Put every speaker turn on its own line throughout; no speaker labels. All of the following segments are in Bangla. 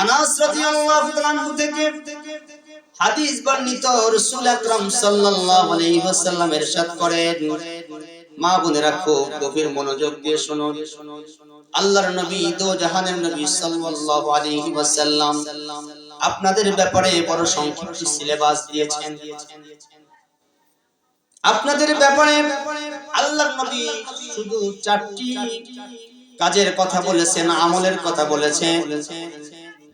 আনাস রাদিয়াল্লাহু তাআলা আনহু থেকে হাদিস বর্ণিত, রাসূল আকরাম সাল্লাল্লাহু আলাইহি ওয়াসাল্লাম ইরশাদ করেন, মা বোনেরা খুব গভীর মনোযোগ দিয়ে শুনুন। আল্লাহর নবী দো জাহানের নবী সাল্লাল্লাহু আলাইহি ওয়াসাল্লাম আপনাদের ব্যাপারে বড় সংক্ষিপ্ত সিলেবাস দিয়েছেন। আপনাদের ব্যাপারে আল্লাহর নবী শুধু 4টি কাজের কথা বলেছেন, আমলের কথা বলেছেন।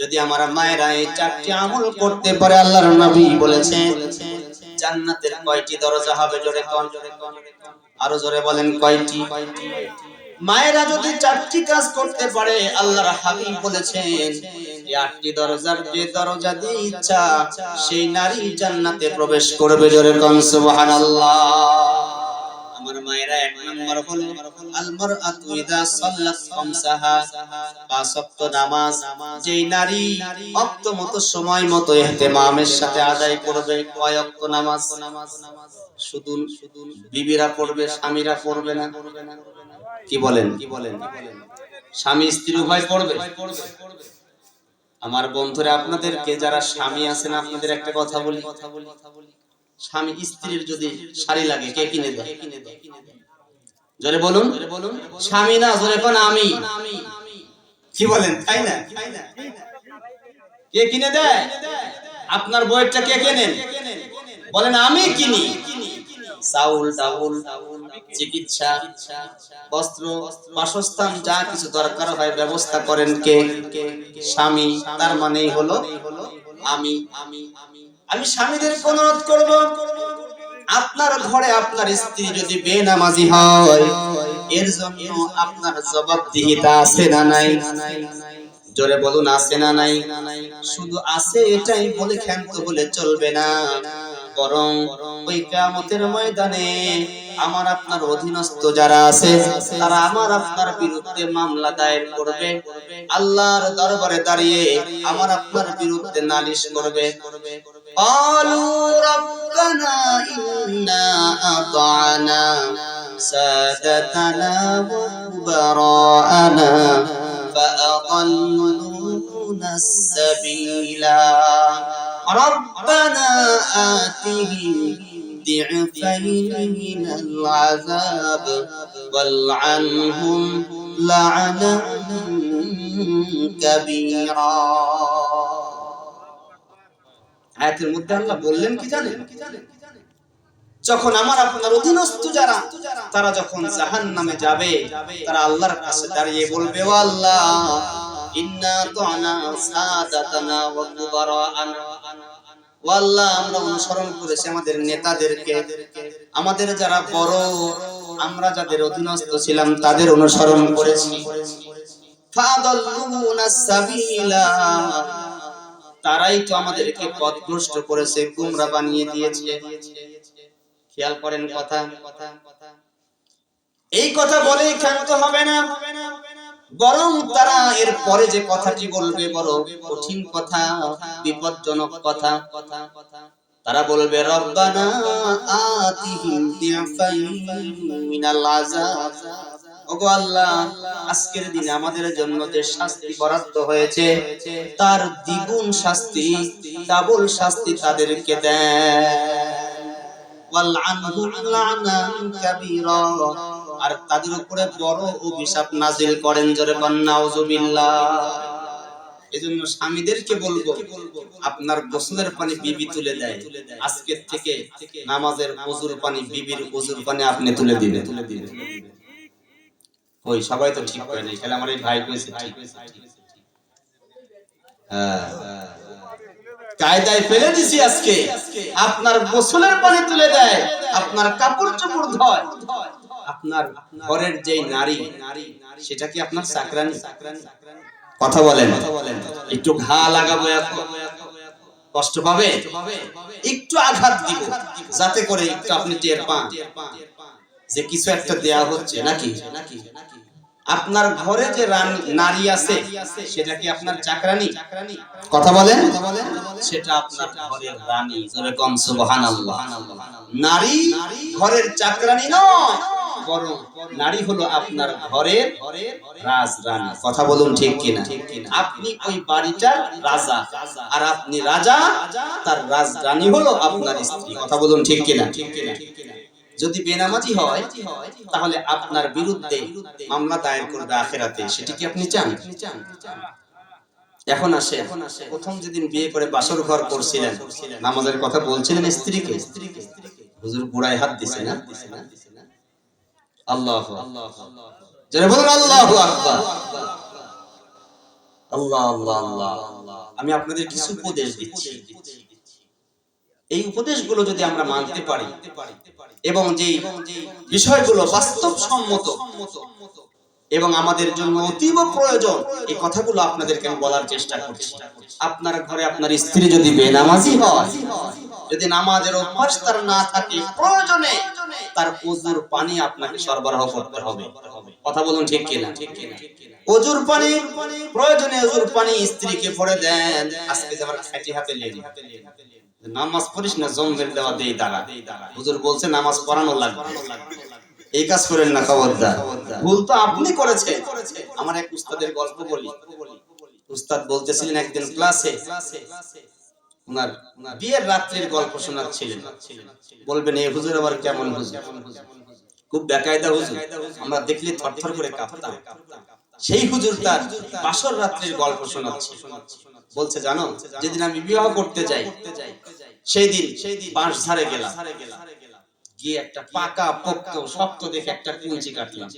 যদি আমার মায়েরা এই 4টি আমল করতে পারে, আল্লাহর নবী বলেছেন জান্নাতের কয়টি দরজা হবে? জোরে কোন, আরো জোরে বলেন কয়টি? মায়েরা যদি 4টি কাজ করতে পারে, আল্লাহর হাবিব বলেছেন এই 8টি দরজার যে দরজা দিয়ে ইচ্ছা সেই নারী জান্নাতে প্রবেশ করবে। জোরে কোন সুবহানাল্লাহ। আমার মায়েরা 1 নম্বর হলো আল মারআতু ইযা সাল্লাত খামসাহা, 5 ওয়াক্ত নামাজ যেই নারী ওয়াক্ত মতো সময় মতো ইহতিমামের সাথে আদায় করবে। কয় ওয়াক্ত নামাজ? শুধু বিবিরা পড়বে, স্বামীরা পড়বে না? কি বলেন? স্বামী স্ত্রী উভয় পড়বে। আমার বন্ধুরা, আপনাদেরকে যারা স্বামী আছেন আপনাদের একটা কথা বলি, স্বামী স্ত্রীর যদি শাড়ি লাগে কে কিনে দেয়? জোরে বলুন। স্বামী না, জোরে কোন আমি। কি বলেন, তাই না? কে কিনে দেয়? আপনার বইটা কে কেনেন? বলেন আমি কিনি। চাউল, ডাউল, চিকিৎসা, বস্ত্র, বাসস্থান যা কিছু দরকার হয় ব্যবস্থা করেন কে? স্বামী। তার মানেই হলো আমি। আমি স্বামীদেরকে অনুরোধ করব, আপনার ঘরে আপনার স্ত্রী যদি বেনামাজি হয়, এর জন্য আপনার জবাবদিহিতা আছে না নাই? জোরে বলুন, আছে না নাই? শুধু আছে এটাই বলে ক্ষান্ত বলে চলবে না, বরং ওই কিয়ামতের ময়দানে আমার আপনার অধীনস্থ যারা আছে তারা আমার আপনার বিরুদ্ধে মামলা দায়ের করবে, আল্লাহর দরবারে দাঁড়িয়ে আমার আপনার বিরুদ্ধে নালিশ করবে। আলু রাব্বানা ইন্না আতা'না সাদাতানা ওয়া কুবারা'না فأضلونا السبيل ربنا آتهم ضعفين من العذاب والعنهم لعنا كبيرا। আয়াতের মধ্যে আল্লাহ বললেন কি জানেন? যখন আমার আপনার অধীনস্থ যারা তারা যখন জাহান্নামে যাবে, তারা আল্লাহর কাছে দাঁড়িয়ে বলবে, ও আল্লাহ, ইন্না তা'না সাদাতানা ওয়া কুবারা'না, ও আল্লাহ, আমরা অনুসরণ করেছি আমাদের নেতাদেরকে, আমাদের যারা বড়, আমরা যাদের অধীনস্থ ছিলাম তাদের অনুসরণ করেছি। ফাদাল্লুনা সাবিলা, তারাই তো আমাদেরকে পথভ্রষ্ট করেছে, গোমরা বানিয়ে দিয়েছে। খেয়াল করেন কথা। এই কথা বলেই ক্ষান্ত হবে না, বরং তারা এর পরে যে কথাটি বলবে বড় কঠিন কথা, বিপজ্জনক কথা। তারা বলবে, রব্বানা আতিহিম দিফাইন মিনাল আযাব, ওগো আল্লাহ, আজকের দিনে আমাদের জন্য যে শাস্তি বরাদ্দ হয়েছে তার দ্বিগুণ শাস্তি, ডাবল শাস্তি তাদেরকে দেন। আর তাদের উপরে বড় অভিশাপ নাজিল করেন। জোরে বলেন নাউজুবিল্লাহ। এজন্য স্বামীদেরকে বলবো, আপনার গোসলের পানি বিবি তুলে দেয়, আজকের থেকে নামাজের ওযুর পানি বিবির ওযুর পানি আপনি তুলে দিবেন। ওই সবাই তো ঠিক করে নাই, খালি আমার এই ভাই কইছে ঠিক। হ্যাঁ, কায়দায় ফেলে দিছি আজকে। আপনার গোসলের পানি তুলে দেয়, আপনার কাপড় চোপড় ধোয়, আপনার ঘরের যে নারী সেটা কি আপনার চাকরানী? কথা বলেন। একটু ঘা লাগাবো, কষ্ট পাবে, একটু আঘাত দিব যাতে করে একটু আপনি টের পান যে কিছু একটা দেয়া হচ্ছে নাকি। আপনার ঘরে যে নারী আছে সেটা কি আপনার চাকরানী? কথা বলেন। সেটা আপনার ঘরের রানী। জোরে কোন সুবহানাল্লাহ। নারী ঘরের চাকরানী নয়, নারী হলো আপনার ঘরের রাজরানী। কথা বলুন ঠিক কিনা? আপনি ওই বাড়িটার রাজা, আর আপনি রাজা, তার রাজরানী হলো আপনার স্ত্রী। কথা বলুন ঠিক কিনা? যদি বেনামাজি হয় তাহলে আপনার বিরুদ্ধে মামলা দায়ের করবে আখিরাতে। সেটা কি আপনি চান? এখন আসে, প্রথম যেদিন বিয়ে করে বাসর ঘর করছিলেন, নামাজের কথা বলছিলেন স্ত্রীকে, হুজুর গোড়ায় হাত দিছে না? আল্লাহু আকবার, যারা বলেন আল্লাহু আকবার। আল্লাহ আল্লাহ আল্লাহ। আমি আপনাদের কিছু উপদেশ দিচ্ছি, এই উপদেশগুলো যদি আমরা মানতে পারি এবং যে বিষয়গুলো বাস্তবসম্মত এবং আমাদের জন্য অতীব প্রয়োজন, এই কথাগুলো আপনাদেরকে আমি বলার চেষ্টা করছি। আপনার ঘরে আপনার স্ত্রী যদি বেনামাজি হয়, যদি নামাজের অভ্যাস তার না থাকে, প্রয়োজনে তার ওযুর পানি আপনাকে সরবরাহ করতে হবে। কথা বলুন ঠিক কিনা? ওযুর পানি, প্রয়োজনে ওযুর পানি স্ত্রীকে ভরে দেন। আজকে যে আমরা খাঁটি হাতে লেগে নামাজ পড়িস না, জঙ্গের দেওয়া দেই দাঁড়া, হুজুর বলছে নামাজ পড়ানো লাগবে, এই কাজ করেন না, খবরদার। ভুল তো আপনি করেছেন। আমার এক উস্তাদের গল্প বলি। উস্তাদ বলতেছিলেন একদিন ক্লাসে, ওনার বিয়ের রাত্রির গল্প শোনাচ্ছিলেন। বলবেন এই হুজুর আবার কেমন হুজুর, খুব বেকায়দা হুজুর, আমরা দেখলে থরথর করে কাঁপতাম। সেই হুজুর তার বাসর রাত্রির গল্প শোনাচ্ছে। বলছে জানো, যেদিন আমি বিবাহ করতে যাই সেই দিন বাঁশঝাড়ে গেলাম, গিয়ে একটা পাকা পোক্ত শক্ত দেখে একটা কুঞ্চি কাটলাম।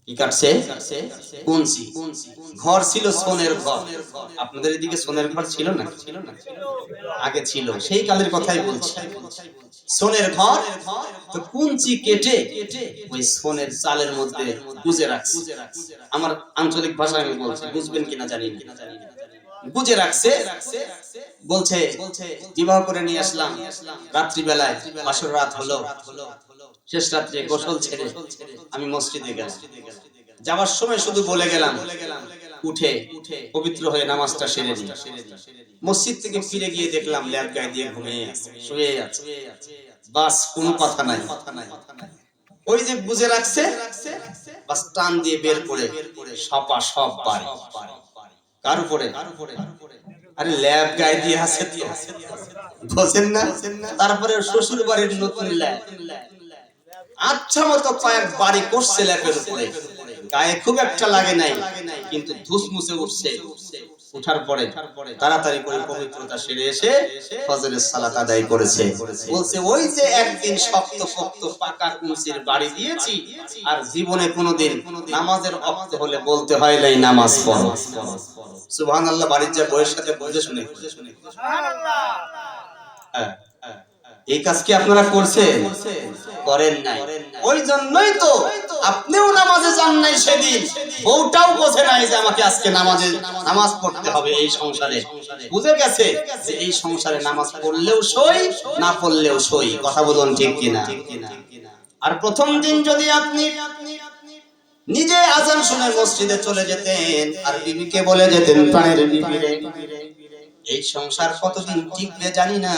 কি কাটছে? কুঞ্চি। ঘর ছিল সোনের ঘর। আপনাদের এদিকে সোনের ঘর ছিল না? আগে ছিল, সেই কালের কথাই বলছি। সোনের ঘর, তো কুঞ্চি কেটে ওই সোনের চালের মধ্যে গুজে রাখছে। আমার আঞ্চলিক ভাষায় আমি বলছি, বুঝবেন কিনা জানি না, গুজে রাখছে। বলছে বিবাহ করে নিয়ে আসলাম, রাত্রিবেলায় বাসর রাত হলো, শেষ রাত্রে গোসল ছেড়ে আমি মসজিদে গেলাম। যাওয়ার সময় শুধু বলে গেলাম উঠে পবিত্র হয়ে নামাজটা সেরে নিই। মসজিদ থেকে ফিরে গিয়ে দেখলাম ল্যাব গায়ে দিয়ে ঘুমিয়ে আছে, শুয়ে আছে, বাস কোনো কথা নাই। ওই যে বুঝে রাখছে, বাস টান দিয়ে বের করে সপা সব বাড়ি। কার উপরে? আরে ল্যাব গায়ে দিয়ে আছে তো, বুঝেন না? তারপরে শ্বশুর বাড়ির নতুন ল্যাব, আচ্ছা মতো কয়েক বাড়ি করছে ল্যাপের উপরে, গায়ে খুব একটা লাগে নাই, কিন্তু ধুস মুছে উঠছে। উঠার পরে তাড়াতাড়ি করে পবিত্রতা সেরে এসে ফজরের সালাত আদায় করেছে। বলছে ওই যে একদিন শক্ত শক্ত পাকা কুঞ্চির বাড়ি দিয়েছি, আর জীবনে কোনোদিন নামাজের ওয়াক্ত হলে বলতে হয় নাই নামাজ পড়ো। সুবহানাল্লাহ। বাড়ির যে বউয়ের সাথে বুঝে শুনে সুবহানাল্লাহ। হ্যাঁ, এই কাজ কি আপনারা করছেন? করেন নাই। ওই জন্যই তো আপনিও নামাজে যান নাই সেদিন, বউটাও বোঝে নাই যে আমাকে আজকে নামাজ পড়তে হবে। এই সংসারে বুঝে গেছে যে এই সংসারে নামাজ পড়লেও সই, না পড়লেও সই। কথা বলুন ঠিক কিনা? আর প্রথম দিন যদি আপনি নিজে আজান শুনে মসজিদে চলে যেতেন আর বিবিকে বলে যেতেন, প্রাণের বিবি রে, এই সংসার কতদিন টিকবে জানি না,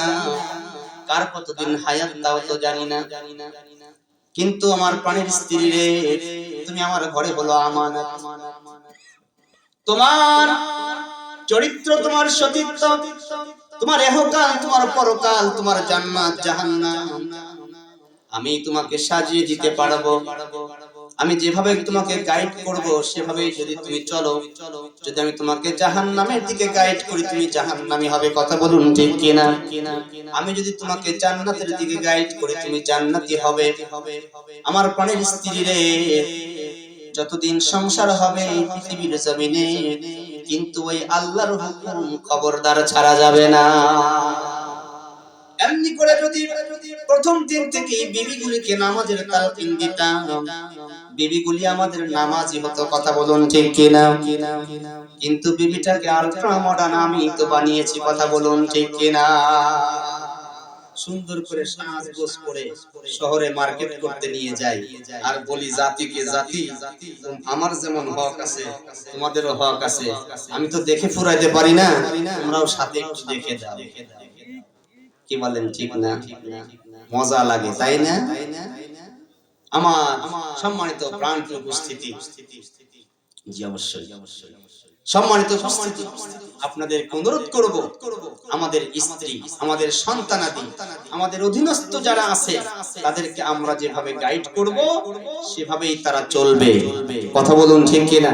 কার কতদিন হায়াত দাও তো জানি না, কিন্তু আমার প্রাণের স্ত্রী রে, তুমি আমার ঘরে হলো আমানত। তোমার চরিত্র, তোমার সতীত্ব, তোমার ইহকাল, তোমার পরকাল, তোমার জান্নাত জাহান্নাম আমি তোমাকে সাজিয়ে দিতে পারবো। আমি যেভাবে তোমাকে গাইড করব সেভাবেই যদি তুমি চলো, যদি আমি তোমাকে জাহান্নামের দিকে গাইড করি তুমি জাহান্নামী হবে। কথা বলুন ঠিক কিনা? আমি যদি তোমাকে জান্নাতের দিকে গাইড করি তুমি জান্নাতি হবে। আমার প্রাণের স্ত্রী রে, যতদিন সংসার হবে পৃথিবীর জমিনে, কিন্তু ওই আল্লাহর হুকুম খবরদার ছাড়া যাবে না। এমনি করে যদি প্রথম দিন থেকে বিবিগুলিকে নামাজের তালকিন দিতাম, বিবিগুলি আমাদের নামাজি হতো। কথা বলুন ঠিক কিনা? কিন্তু বিবিটাকে আলট্রা মডার্ন আমি তো বানিয়েছি। কথা বলুন ঠিক কিনা? সুন্দর করে সাজগোজ করে শহরে মার্কেট করতে নিয়ে যাই, আর বলি জাতিকে জাতি, আমার যেমন হক আছে তোমাদেরও হক আছে। আমি তো দেখে ফুরাইতে পারি না, তোমরাও সাথে একটু দেখে দাও। কি বলেন ঠিক না? মজা লাগে তাই না? আমার সম্মানিত প্রাণপ্রিয় উপস্থিতি, জি অবশ্যই সম্মানিত উপস্থিতি, আপনাদের অনুরোধ করব, আমাদের স্ত্রী, আমাদের সন্তানাদি, আমাদের অধীনস্থ যারা আছে তাদেরকে আমরা যেভাবে গাইড করব সেভাবেই তারা চলবে। কথা বলুন ঠিক কিনা?